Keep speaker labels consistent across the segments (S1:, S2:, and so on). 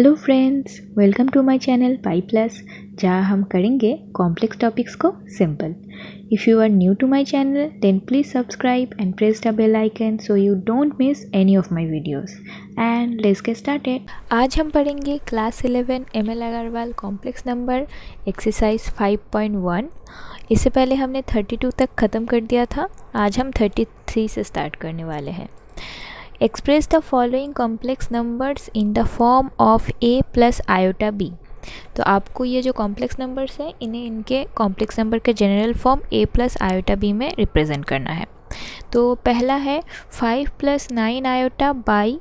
S1: Hello friends, welcome to my channel pi plus, जहाँ हम करेंगे कॉम्प्लेक्स टॉपिक्स को सिंपल। If you are new to my channel then please subscribe and press the bell icon so you don't miss any of my videos and let's get started. आज हम पढ़ेंगे class 11 ML Aggarwal complex number exercise 5.1। इससे पहले हमने 32 तक ख़त्म कर दिया था। आज हम 33 से स्टार्ट करने वाले हैं। Express the following complex numbers in the form of a plus iota b। तो आपको ये जो कॉम्प्लेक्स नंबर्स हैं इन्हें इनके कॉम्प्लेक्स नंबर के general form a plus iota b में रिप्रेजेंट करना है। तो पहला है 5 plus 9 iota by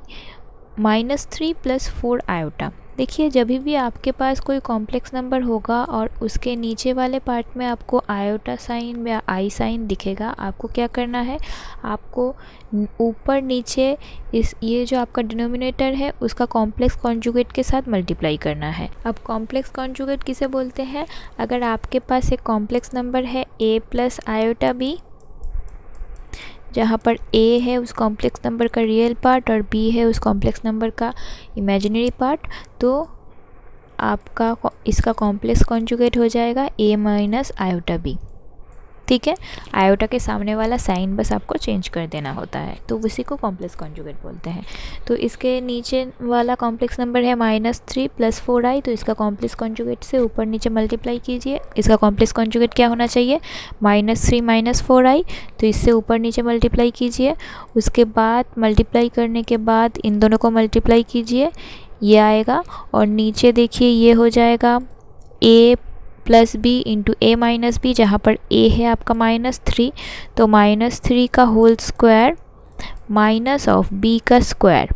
S1: -3 plus 4 iota. देखिए, जब भी आपके पास कोई कॉम्प्लेक्स नंबर होगा और उसके नीचे वाले पार्ट में आपको आयोटा साइन या आई साइन दिखेगा, आपको क्या करना है, आपको ऊपर नीचे ये जो आपका डिनोमिनेटर है उसका कॉम्प्लेक्स कॉन्जुगेट के साथ मल्टीप्लाई करना है। अब कॉम्प्लेक्स कॉन्जुगेट किसे बोलते हैं? अगर आपके पास एक कॉम्प्लेक्स नंबर है a प्लस आयोटा b, जहाँ पर a है उस कॉम्प्लेक्स नंबर का रियल पार्ट और b है उस कॉम्प्लेक्स नंबर का इमेजिनरी पार्ट, तो आपका इसका कॉम्प्लेक्स कॉन्जुगेट हो जाएगा a माइनस आयोटा b। ठीक है, आयोटा के सामने वाला साइन बस आपको चेंज कर देना होता है, तो उसी को कॉम्प्लेक्स कॉन्जुगेट बोलते हैं। तो इसके नीचे वाला कॉम्प्लेक्स नंबर है -3 प्लस 4i, तो इसका कॉम्प्लेक्स कॉन्जुगेट से ऊपर नीचे मल्टीप्लाई कीजिए। इसका कॉम्प्लेक्स कॉन्जुगेट क्या होना चाहिए? -3 माइनस 4i, तो इससे ऊपर नीचे मल्टीप्लाई कीजिए। उसके बाद मल्टीप्लाई करने के बाद इन दोनों को मल्टीप्लाई कीजिए, ये आएगा, और नीचे देखिए ये हो जाएगा a plus b into a minus b, जहाँ पर a है आपका -3, तो -3 का whole square minus of b का स्क्वायर,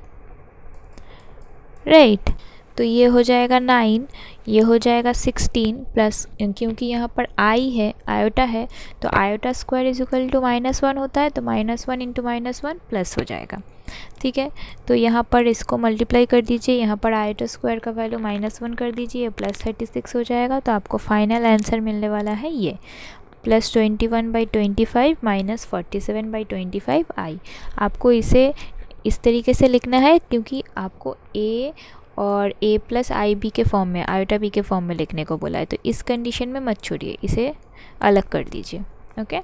S1: राइट। तो ये हो जाएगा 9, ये हो जाएगा 16 प्लस, क्योंकि यहाँ पर i है, आयोटा है, तो iota square is equal to -1 होता है, तो -1 इंटू -1 प्लस हो जाएगा। ठीक है, तो यहाँ पर इसको मल्टीप्लाई कर दीजिए, यहाँ पर आयोटा स्क्वायर का वैल्यू -1 कर दीजिए, प्लस 36 हो जाएगा। तो आपको फाइनल आंसर मिलने वाला है ये +21/25 माइनस 47/25i। आपको इसे इस तरीके से लिखना है क्योंकि आपको a और a प्लस आई बी के फॉर्म में, आयोटा b के फॉर्म में लिखने को बोला है, तो इस कंडीशन में मत छोड़िए, इसे अलग कर दीजिए। ओके,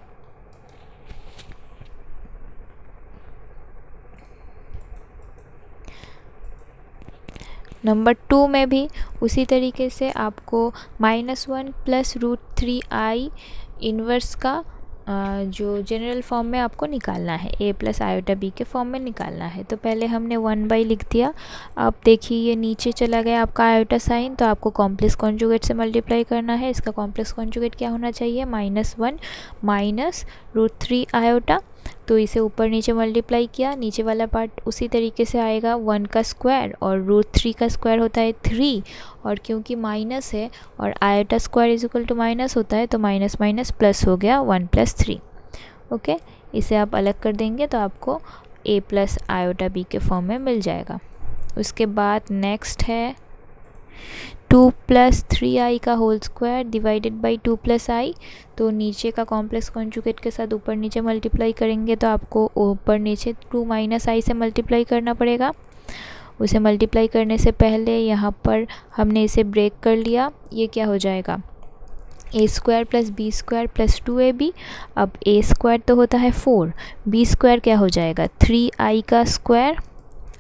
S1: नंबर 2 में भी उसी तरीके से आपको -1 प्लस √3i इन्वर्स का जो जनरल फॉर्म में आपको निकालना है, a प्लस आयोटा b के फॉर्म में निकालना है। तो पहले हमने 1/, लिख दिया। अब देखिए ये नीचे चला गया आपका आयोटा साइन, तो आपको कॉम्प्लेक्स कॉन्जुगेट से मल्टीप्लाई करना है। इसका कॉम्प्लेक्स कॉन्जुगेट क्या होना चाहिए? -1 माइनस √3 आयोटा, तो इसे ऊपर नीचे मल्टीप्लाई किया, नीचे वाला पार्ट उसी तरीके से आएगा 1 का स्क्वायर, और √3 का स्क्वायर होता है 3, और क्योंकि माइनस है और iota square is equal to minus होता है, तो माइनस माइनस प्लस हो गया 1 + 3। ओके, इसे आप अलग कर देंगे तो आपको a प्लस आयोटा b के फॉर्म में मिल जाएगा। उसके बाद नेक्स्ट है 2 + 3i का whole square divided by 2 + i। तो नीचे का कॉम्प्लेक्स कॉन्जुगेट के साथ ऊपर नीचे मल्टीप्लाई करेंगे, तो आपको ऊपर नीचे 2 - i से मल्टीप्लाई करना पड़ेगा। उसे मल्टीप्लाई करने से पहले यहाँ पर हमने इसे ब्रेक कर लिया, ये क्या हो जाएगा? a² + b² + 2ab। अब a² तो होता है 4, b² क्या हो जाएगा? 3i का स्क्वायर।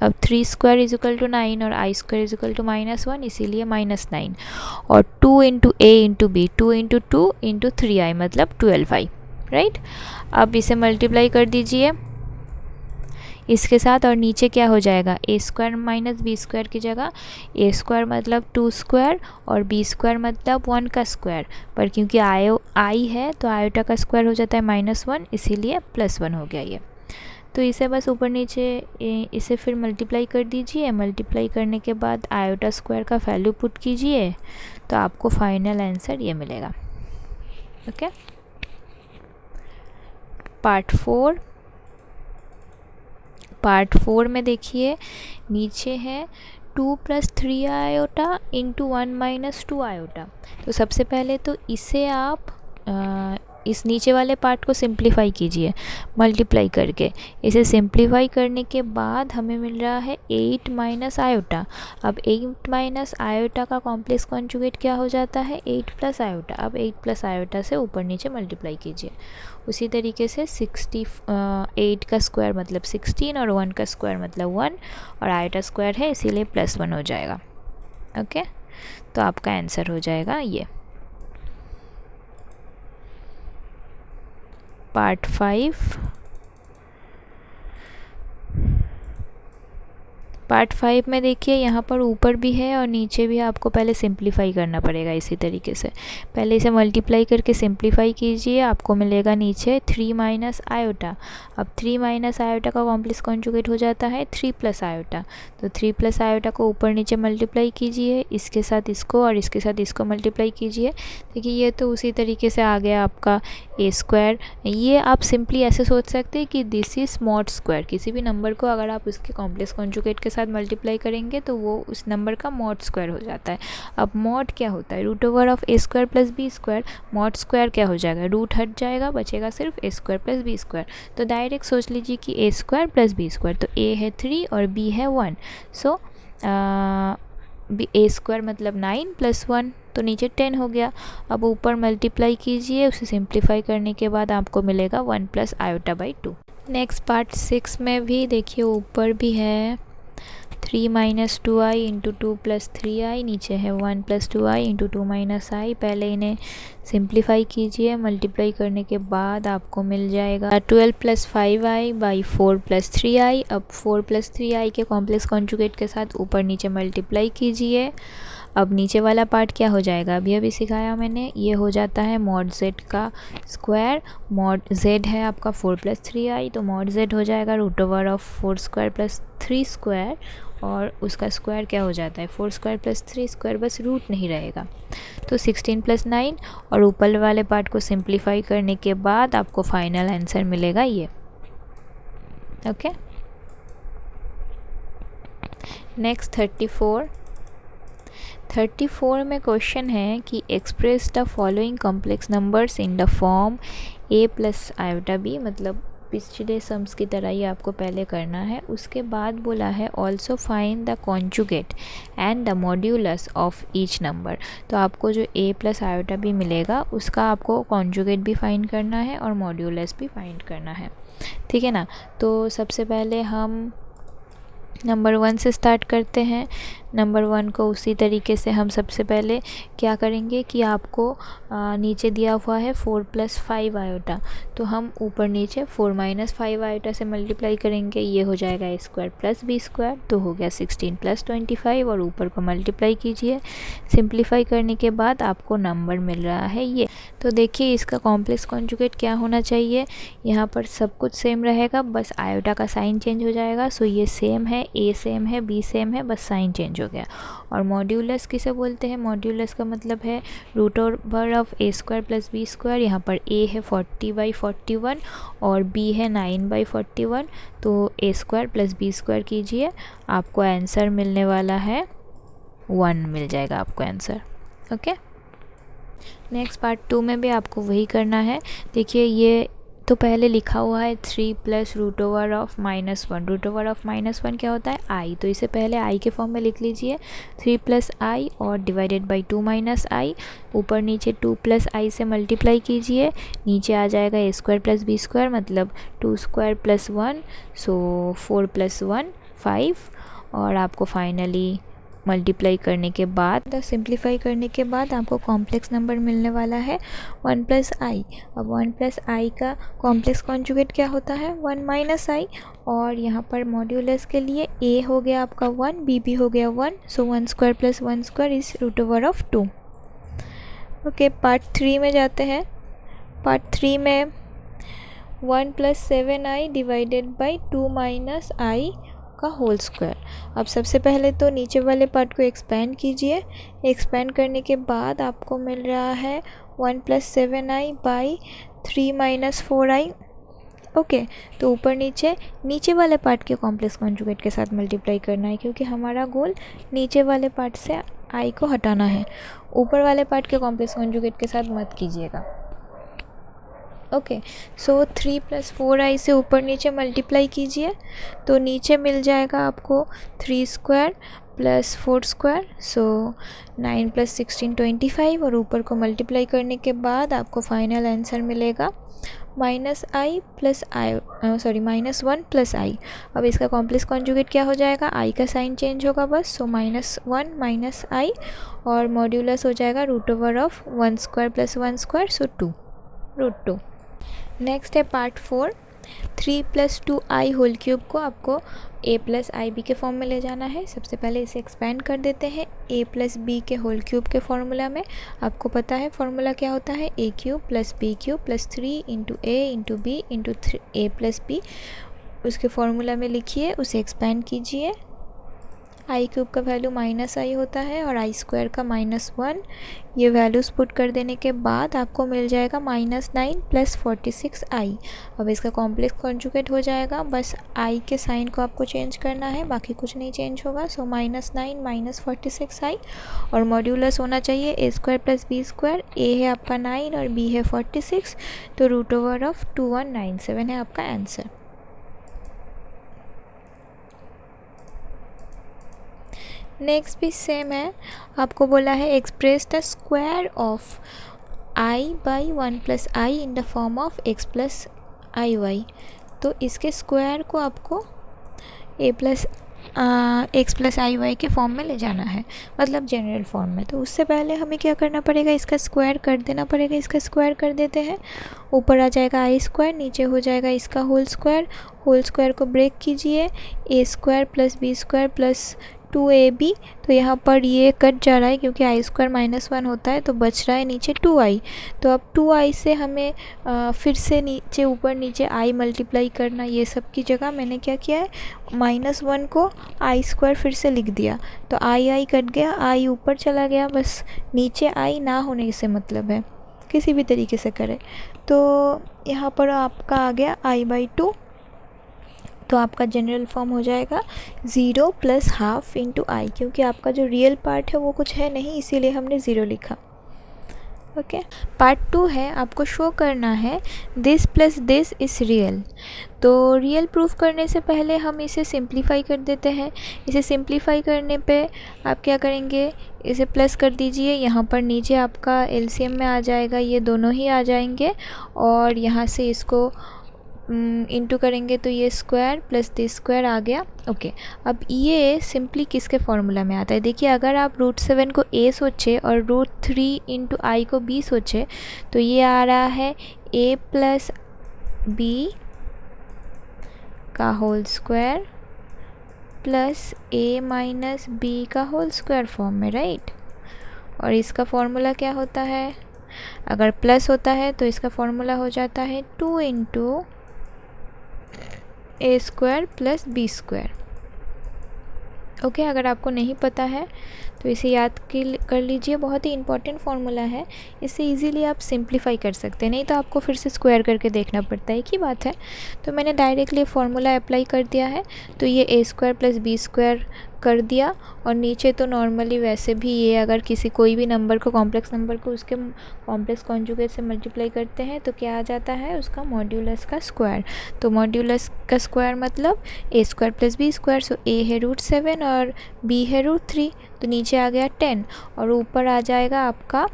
S1: अब 3² इज इक्वल टू 9 और i² इज इक्वल टू -1, इसीलिए -9, और 2 into a into b, 2 into 2 into 3i मतलब 12i, राइट। अब इसे मल्टीप्लाई कर दीजिए इसके साथ, और नीचे क्या हो जाएगा? a² माइनस b² की जगह a² मतलब 2² और b² मतलब 1 का स्क्वायर, पर क्योंकि i है तो आयोटा का स्क्वायर हो जाता है -1, इसीलिए +1 हो गया ये। तो इसे बस ऊपर नीचे इसे फिर मल्टीप्लाई कर दीजिए। मल्टीप्लाई करने के बाद आयोटा स्क्वायर का वैल्यू पुट कीजिए, तो आपको फाइनल आंसर ये मिलेगा। ओके, पार्ट 4 में देखिए नीचे है 2 + 3 आयोटा इंटू 1 - 2 आयोटा। तो सबसे पहले तो इसे आप इस नीचे वाले पार्ट को सिंप्लीफाई कीजिए मल्टीप्लाई करके। इसे सिंप्लीफाई करने के बाद हमें मिल रहा है 8 माइनस आयोटा। अब 8 माइनस आयोटा का कॉम्प्लेक्स कॉन्जुगेट क्या हो जाता है, 8 प्लस आयोटा। अब 8 प्लस आयोटा से ऊपर नीचे मल्टीप्लाई कीजिए। उसी तरीके से 8 का स्क्वायर मतलब 16 और 1 का स्क्वायर मतलब 1 और आयोटा स्क्वायर है इसीलिए +1 हो जाएगा। ओके, तो आपका आंसर हो जाएगा ये। पार्ट 5 में देखिए यहाँ पर ऊपर भी है और नीचे भी है, आपको पहले सिंप्लीफाई करना पड़ेगा। इसी तरीके से पहले इसे मल्टीप्लाई करके सिंप्लीफाई कीजिए, आपको मिलेगा नीचे 3 माइनस आयोटा। अब 3 माइनस आयोटा का कॉम्प्लेक्स कॉन्जुगेट हो जाता है 3 प्लस आयोटा। तो 3 प्लस आयोटा को ऊपर नीचे मल्टीप्लाई कीजिए, इसके साथ इसको और इसके साथ इसको मल्टीप्लाई कीजिए। देखिए ये तो उसी तरीके से आ गया आपका ए स्क्वायर। ये आप सिंपली ऐसे सोच सकते हैं कि दिस इज मॉड स्क्वायर। किसी भी नंबर को अगर आप उसके कॉम्प्लेक्स कॉन्जुगेट के साथ मल्टीप्लाई करेंगे तो वो उस नंबर का मॉड स्क्वायर हो जाता है। अब मॉड क्या होता है, root over of a square plus b square. Mod square क्या हो जाएगा, रूट हट जाएगा, बचेगा सिर्फ a square plus b square. तो डायरेक्ट सोच लीजिए कि a square plus b square, तो ए है 3 और बी है 1। सो ए स्क्वायर मतलब 9 प्लस 1 तो नीचे 10 हो गया। अब ऊपर मल्टीप्लाई कीजिए, उसे सिंप्लीफाई करने के बाद आपको मिलेगा 1 plus iota by 2। Next part 6 में भी देखिए ऊपर भी है 3 minus 2i into 2 plus 3i, नीचे है 1 plus 2i into 2 minus i। पहले इन्हें सिंप्लीफाई कीजिए, मल्टीप्लाई करने के बाद आपको मिल जाएगा 12 plus 5i by 4 plus 3i। अब 4 प्लस 3i के कॉम्प्लेक्स कॉन्जुगेट के साथ ऊपर नीचे मल्टीप्लाई कीजिए। अब नीचे वाला पार्ट क्या हो जाएगा, अभी सिखाया मैंने, ये हो जाता है मॉड z का स्क्वायर। मॉड z है आपका 4 प्लस 3i, तो मॉड z हो जाएगा root over of 4 square plus 3 square और उसका स्क्वायर क्या हो जाता है 4 स्क्वायर प्लस 3 स्क्वायर, बस रूट नहीं रहेगा। तो 16 प्लस 9 और ऊपर वाले पार्ट को सिंप्लीफाई करने के बाद आपको फाइनल आंसर मिलेगा ये। ओके, नेक्स्ट 34 में क्वेश्चन है कि express the following complex numbers in the form a plus iota b। मतलब पिछले सम्स की तरह ही आपको पहले करना है। उसके बाद बोला है also find the conjugate and the modulus of each number. तो आपको जो a प्लस आयोटा b मिलेगा उसका आपको कॉन्जुगेट भी फाइंड करना है और मॉड्यूलस भी फाइंड करना है, ठीक है ना। तो सबसे पहले हम नंबर 1 से स्टार्ट करते हैं। नंबर 1 को उसी तरीके से हम सबसे पहले क्या करेंगे कि आपको नीचे दिया हुआ है 4 प्लस 5 आयोटा, तो हम ऊपर नीचे 4 माइनस 5 आयोटा से मल्टीप्लाई करेंगे। ये हो जाएगा ए स्क्वायर प्लस बी स्क्वायर, तो हो गया 16 प्लस 25 और ऊपर को मल्टीप्लाई कीजिए। सिंप्लीफाई करने के बाद आपको नंबर मिल रहा है ये। तो देखिए इसका कॉम्प्लेक्स कॉन्जुगेट क्या होना चाहिए, यहाँ पर सब कुछ सेम रहेगा, बस आयोटा का साइन चेंज हो जाएगा। सो ये सेम है, ए सेम है, बी सेम है, बस साइन चेंज हो गया। और मॉड्यूलस किसे बोलते हैं, मॉड्यूलस का मतलब है root over of a square plus b square. यहाँ पर ए है 40/41 और बी है 9/41, तो ए स्क्वायर प्लस बी स्क्वायर कीजिए, आपको आंसर मिलने वाला है 1 मिल जाएगा आपको आंसर। ओके, नेक्स्ट पार्ट 2 में भी आपको वही करना है। देखिए ये तो पहले लिखा हुआ है 3 plus root over of -1। Root over of -1 क्या होता है, आई, तो इसे पहले आई के फॉर्म में लिख लीजिए 3 प्लस आई और डिवाइडेड बाई 2 माइनस आई। ऊपर नीचे 2 प्लस आई से मल्टीप्लाई कीजिए, नीचे आ जाएगा ए स्क्वायर प्लस बी स्क्वायर मतलब 2 स्क्वायर प्लस 1, सो 4 प्लस 1 5 और आपको फाइनली मल्टीप्लाई करने के बाद सिंप्लीफाई करने के बाद आपको कॉम्प्लेक्स नंबर मिलने वाला है 1 प्लस आई। अब 1 प्लस आई का कॉम्प्लेक्स कॉन्जुगेट क्या होता है 1 माइनस आई, और यहाँ पर मॉड्यूलस के लिए a हो गया आपका 1, b भी हो गया 1, so 1 square plus 1 square is root over of 2। Okay, part 3 में जाते हैं। पार्ट 3 में 1 plus 7i divided by 2 minus i का होल स्क्वायर। अब सबसे पहले तो नीचे वाले पार्ट को एक्सपेंड कीजिए। एक्सपेंड करने के बाद आपको मिल रहा है 1 plus 7i by 3 minus 4i। Okay, तो ऊपर नीचे वाले पार्ट के कॉम्प्लेक्स कॉन्जुगेट के साथ मल्टीप्लाई करना है, क्योंकि हमारा गोल नीचे वाले पार्ट से आई को हटाना है। ऊपर वाले पार्ट के कॉम्प्लेक्स कॉन्जुगेट के साथ मत कीजिएगा।
S2: ओके, सो 3 + 4i से ऊपर नीचे मल्टीप्लाई कीजिए तो नीचे मिल जाएगा आपको 3² + 4², सो 9 + 16 25, और ऊपर को मल्टीप्लाई करने के बाद आपको फाइनल आंसर मिलेगा -1 + i। अब इसका कॉम्प्लेक्स कॉन्जुगेट क्या हो जाएगा, i का साइन चेंज होगा बस, सो -1 - i, और मॉड्यूलस हो जाएगा √1² + 1², सो 2 √2। नेक्स्ट है पार्ट 4। 3 + 2i होल क्यूब को आपको a + ib के फॉर्म में ले जाना है। सबसे पहले इसे एक्सपेंड कर देते हैं a + b के होल क्यूब के फॉर्मूला में। आपको पता है फॉर्मूला क्या होता है, a³ + b³ + 3 × a × b × a + b। उसके फॉर्मूला में लिखिए, उसे एक्सपेंड कीजिए। i³ का वैल्यू -i होता है और i² का -1। ये वैल्यूज़ पुट कर देने के बाद आपको मिल जाएगा -9 + 46i। अब इसका कॉम्प्लेक्स कॉन्जुगेट हो जाएगा, बस i के साइन को आपको चेंज करना है, बाकी कुछ नहीं चेंज होगा। सो -9 - 46i, और मॉड्यूलस होना चाहिए a² + b²। a है आपका 9 और b है 46, तो √2197 है आपका आंसर। नेक्स्ट भी सेम है, आपको बोला है express the square of i by 1 + i in the form of x + iy। तो इसके स्क्वायर को आपको x + iy के फॉर्म में ले जाना है, मतलब जनरल फॉर्म में। तो उससे पहले हमें क्या करना पड़ेगा, इसका स्क्वायर कर देना पड़ेगा। इसका स्क्वायर कर देते हैं, ऊपर आ जाएगा i², नीचे हो जाएगा इसका होल स्क्वायर को ब्रेक कीजिए, a² + b² + 2ab। तो यहाँ पर ये कट जा रहा है क्योंकि i² -1 होता है, तो बच रहा है नीचे 2i। तो अब 2i से हमें फिर से नीचे ऊपर नीचे i मल्टीप्लाई करना। ये सब की जगह मैंने क्या किया है, -1 को i² फिर से लिख दिया, तो i कट गया, i ऊपर चला गया, बस नीचे i ना होने से मतलब है, किसी भी तरीके से करें। तो यहाँ पर आपका आ गया i/2, तो आपका जनरल फॉर्म हो जाएगा 0 + ½ × i, क्योंकि आपका जो रियल पार्ट है वो कुछ है नहीं, इसीलिए हमने 0 लिखा। ओके, पार्ट 2 है, आपको शो करना है दिस + दिस इज़ रियल। तो रियल प्रूफ करने से पहले हम इसे सिंप्लीफाई कर देते हैं। इसे सिंप्लीफाई करने पे आप क्या करेंगे, इसे प्लस कर दीजिए, यहाँ पर नीचे आपका एलसीएम में आ जाएगा, ये दोनों ही आ जाएंगे, और यहाँ से इसको इंटू करेंगे तो ये स्क्वायर + d² आ गया। ओके, अब ये सिंपली किसके फॉर्मूला में आता है, देखिए अगर आप √7 को a सोचे और √3 × i को b सोचे, तो ये आ रहा है a + b का whole square plus a - b का होल स्क्वायर फॉर्म में, राइट। और इसका फॉर्मूला क्या होता है, अगर प्लस होता है तो इसका फॉर्मूला हो जाता है 2 × a² + b²। ओके, अगर आपको नहीं पता है तो इसे याद कर लीजिए, बहुत ही इंपॉर्टेंट फार्मूला है, इससे इजीली आप सिंप्लीफाई कर सकते हैं, नहीं तो आपको फिर से स्क्वायर करके देखना पड़ता है, एक ही बात है। तो मैंने डायरेक्टली फार्मूला अप्लाई कर दिया है, तो ये a² + b² कर दिया, और नीचे तो नॉर्मली वैसे भी ये अगर किसी कोई भी नंबर को, कॉम्प्लेक्स नंबर को उसके कॉम्प्लेक्स कॉन्जुगेट से मल्टीप्लाई करते हैं तो क्या आ जाता है, उसका मॉड्यूलस का स्क्वायर। तो मॉड्यूलस का स्क्वायर मतलब a² + b², सो a है √7 और b है √3, तो नीचे आ गया 10, और ऊपर आ जाएगा आपका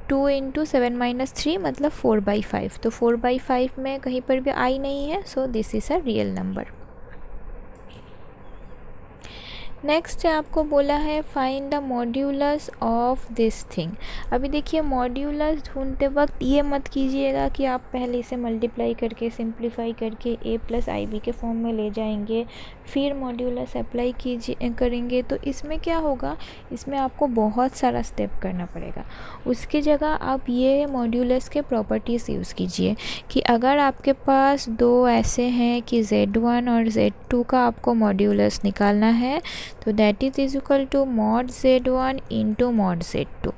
S2: 2 × 7 - 3 मतलब 4/5। तो 4/5 में कहीं पर भी i नहीं है, so this is a real number. Next आपको बोला है find the modulus of this thing. अभी देखिए मॉड्यूलस ढूंढते वक्त ये मत कीजिएगा कि आप पहले इसे मल्टीप्लाई करके सिंप्लीफाई करके a + ib के फॉर्म में ले जाएंगे, फिर मॉड्यूलस अप्लाई करेंगे, तो इसमें क्या होगा, इसमें आपको बहुत सारा स्टेप करना पड़ेगा। उसकी जगह आप ये मॉड्यूलस के प्रॉपर्टीज़ यूज़ कीजिए कि अगर आपके पास दो ऐसे हैं कि z1 और z2 का आपको मॉड्यूलस निकालना है, तो that is equal to mod z1 × mod z2।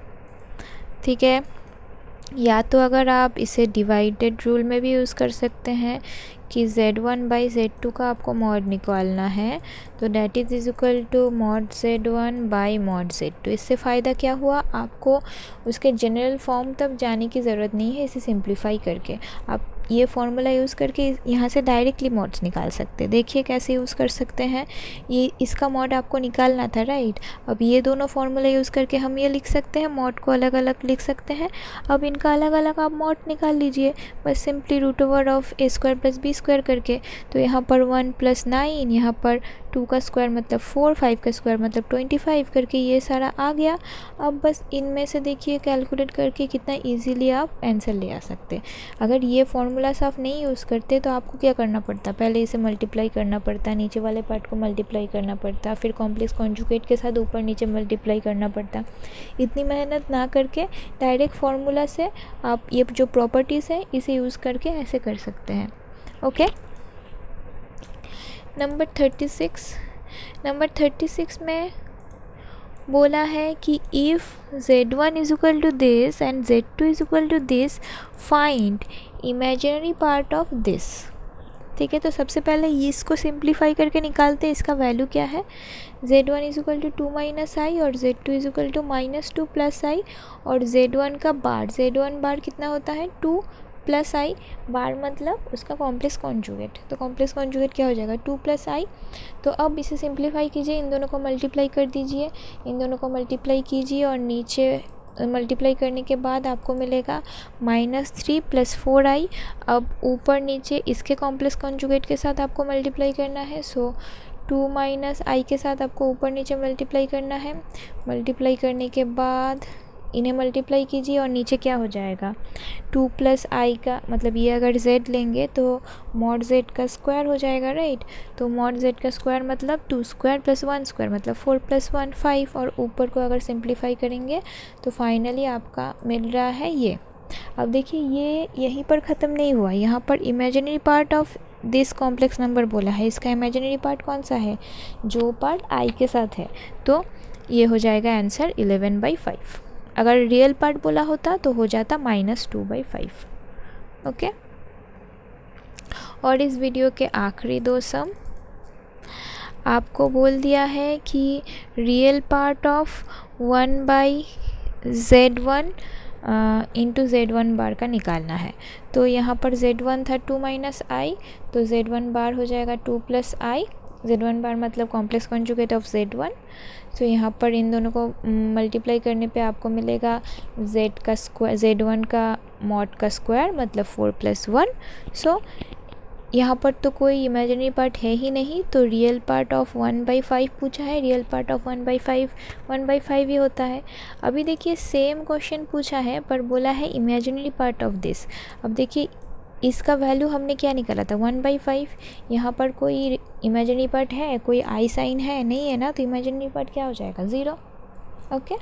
S2: ठीक है, या तो अगर आप इसे डिवाइडेड रूल में भी यूज़ कर सकते हैं कि z1/z2 का आपको मॉड निकालना है, तो that is equal to mod z1/mod z2। इससे फ़ायदा क्या हुआ, आपको उसके जनरल फॉर्म तक जाने की ज़रूरत नहीं है इसे सिंप्लीफाई करके। आप ये फार्मूला यूज़ करके यहाँ से डायरेक्टली मॉड्स निकाल सकते हैं। देखिए कैसे यूज़ कर सकते हैं। ये इसका मॉड आपको निकालना था, राइट। अब ये दोनों फार्मूला यूज़ करके हम ये लिख सकते हैं, मॉड को अलग अलग लिख सकते हैं। अब इनका अलग अलग आप मॉड निकाल लीजिए बस simply root over of a square plus b square करके। तो यहाँ पर 1 + 9, यहाँ पर 2 का स्क्वायर मतलब 4, 5 का स्क्वायर मतलब 25 करके ये सारा आ गया। अब बस इनमें से देखिए कैलकुलेट करके कितना इजीली आप आंसर ले आ सकते। अगर ये फार्मूलास आप नहीं यूज़ करते तो आपको क्या करना पड़ता, पहले इसे मल्टीप्लाई करना पड़ता, नीचे वाले पार्ट को मल्टीप्लाई करना पड़ता, फिर कॉम्प्लेक्स कॉन्जुगेट के साथ ऊपर नीचे मल्टीप्लाई करना पड़ता। इतनी मेहनत ना करके डायरेक्ट फार्मूला से आप ये जो प्रॉपर्टीज़ है इसे यूज़ करके ऐसे कर सकते हैं। ओके, नंबर 36 में बोला है कि if z1 is equal to this and z2 is equal to this, find imaginary part of this. ठीक है, तो सबसे पहले इसको सिंप्लीफाई करके निकालते हैं। इसका वैल्यू क्या है, z1 is equal to 2 - i और z2 is equal to -2 + i। और z1 का बार, z1 बार कितना होता है 2 + i, बार मतलब उसका कॉम्प्लेक्स कॉन्जुगेट। तो कॉम्प्लेक्स कॉन्जुगेट क्या हो जाएगा 2 + i। तो अब इसे सिंप्लीफाई कीजिए, इन दोनों को मल्टीप्लाई कर दीजिए, इन दोनों को मल्टीप्लाई कीजिए और नीचे मल्टीप्लाई करने के बाद आपको मिलेगा -3 + 4i। अब ऊपर नीचे इसके कॉम्प्लेक्स कॉन्जुगेट के साथ आपको मल्टीप्लाई करना है, सो 2 - i के साथ आपको ऊपर नीचे मल्टीप्लाई करना है। मल्टीप्लाई करने के बाद इन्हें मल्टीप्लाई कीजिए और नीचे क्या हो जाएगा 2 + i का मतलब ये अगर z लेंगे तो मॉड z का स्क्वायर हो जाएगा, राइट। तो मॉड z का स्क्वायर मतलब 2 स्क्वायर + 1 स्क्वायर मतलब 4 + 1 5, और ऊपर को अगर सिंप्लीफाई करेंगे तो फाइनली आपका मिल रहा है ये। अब देखिए ये यहीं पर ख़त्म नहीं हुआ, यहाँ पर imaginary part of this complex number बोला है। इसका इमेजिनरी पार्ट कौन सा है, जो पार्ट i के साथ है। तो ये हो जाएगा आंसर 11/5। अगर रियल पार्ट बोला होता तो हो जाता -2/5। ओके, और इस वीडियो के आखिरी 2 सम आपको बोल दिया है कि real part of 1/z1 into z1 बार का निकालना है। तो यहाँ पर z1 था 2 - i, तो z1 बार हो जाएगा 2 + i। z1 बार मतलब कॉम्प्लेक्स कॉन्जुगेट ऑफ z1। तो यहाँ पर इन दोनों को मल्टीप्लाई करने पे आपको मिलेगा z का स्क्वायर, z1 का मॉड का स्क्वायर मतलब 4 + 1। सो यहाँ पर तो कोई इमेजिनरी पार्ट है ही नहीं, तो रियल पार्ट ऑफ 1/5 पूछा है। रियल पार्ट ऑफ 1/5 ही होता है। अभी देखिए सेम क्वेश्चन पूछा है पर बोला है इमेजिनरी पार्ट ऑफ दिस। अब देखिए इसका वैल्यू हमने क्या निकाला था 1/5। यहाँ पर कोई इमेजिनरी पार्ट है, कोई आई साइन है नहीं है ना, तो इमेजिनरी पार्ट क्या हो जाएगा 0। Okay,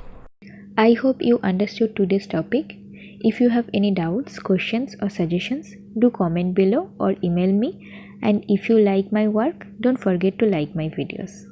S1: I hope you understood today's topic. If you have any doubts, questions or suggestions, do comment below or email me. And if you like my work, don't forget to like my videos.